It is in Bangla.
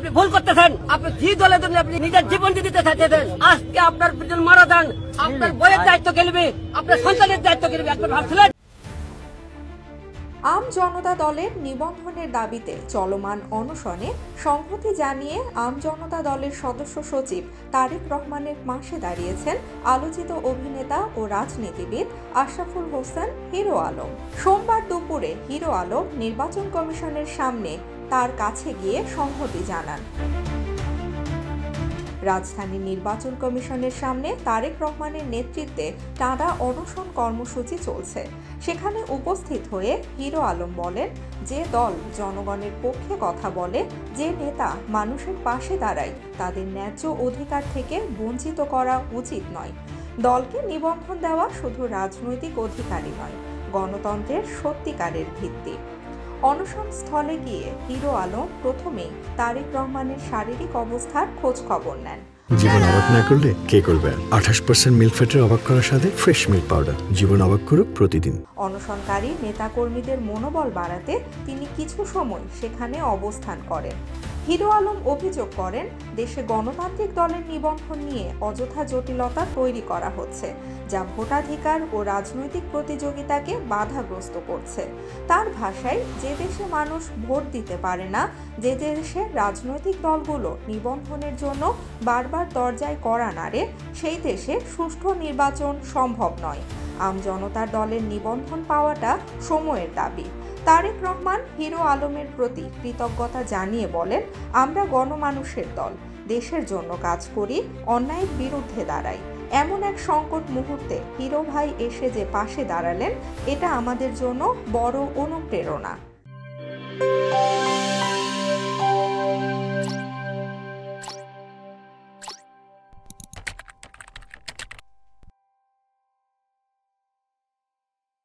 আপনি ভুল করতেছেন। আপনি যে দলের জন্য আপনি নিজের জীবন দিতে চাইতেছেন, আজকে আপনার পিছন মারা যান, আপনার বইয়ের দায়িত্ব খেলবে, আপনার সন্তানের দায়িত্ব খেলবে। আপনি ভাবছিলেন আম জনতা দলের নিবন্ধনের দাবিতে চলমান অনশনে সংহতি জানিয়ে আম জনতা দলের সদস্য সচিব তারেক রহমানের পাশে দাঁড়িয়েছেন আলোচিত অভিনেতা ও রাজনীতিবিদ আশরাফুল হোসেন হিরো আলম। সোমবার দুপুরে হিরো আলম নির্বাচন কমিশনের সামনে তার কাছে গিয়ে সংহতি জানান। রাজধানী নির্বাচন কমিশনের সামনে তারেক রহমানের নেতৃত্বে টানা অনশন কর্মসূচি চলছে। সেখানে উপস্থিত হয়ে হিরো আলম বলেন, যে দল জনগণের পক্ষে কথা বলে, যে নেতা মানুষের পাশে দাঁড়ায়, তাদের ন্যায্য অধিকার থেকে বঞ্চিত করা উচিত নয়। দলকে নিবন্ধন দেওয়া শুধু রাজনৈতিক অধিকারই নয়, গণতন্ত্রের সত্যিকারের ভিত্তি। অনশন স্থলে গিয়ে হিরো আলম প্রথমেই তারেক রহমানের শারীরিক অবস্থার খোঁজ খবর নেন। জীবন অবাক না করলে কে করবে? 28% মিল্ক ফ্যাটের অবাক করার সাথে ফ্রেশ মিল্ক পাউডার। জীবন অবাক করুক প্রতিদিন। অনশনকারী নেতাকর্মীদের মনোবল বাড়াতে তিনি কিছু সময় সেখানে অবস্থান করেন। হিরো আলম অভিযোগ করেন, দেশে গণতান্ত্রিক দলের নিবন্ধন নিয়ে অযথা জটিলতা তৈরি করা হচ্ছে, যা ভোটাধিকার ও রাজনৈতিক প্রতিযোগিতাকে বাধাগ্রস্ত করছে। তার ভাষায়, যে দেশে মানুষ ভোট দিতে পারে না, যে দেশে রাজনৈতিক দলগুলো নিবন্ধনের জন্য বারবার দরজায় কড়া নাড়ে, সেই দেশে সুষ্ঠু নির্বাচন সম্ভব নয়। আম জনতার দলের নিবন্ধন পাওয়াটা সময়ের দাবি। তারেক রহমান হিরো আলমের প্রতি কৃতজ্ঞতা জানিয়ে বলেন, আমরা গণমানুষের দল, দেশের জন্য কাজ করি, অন্যায়ের বিরুদ্ধে দাঁড়াই। এমন এক সংকট মুহূর্তে হিরো ভাই এসে যে পাশে দাঁড়ালেন, এটা আমাদের জন্য বড় অনুপ্রেরণা।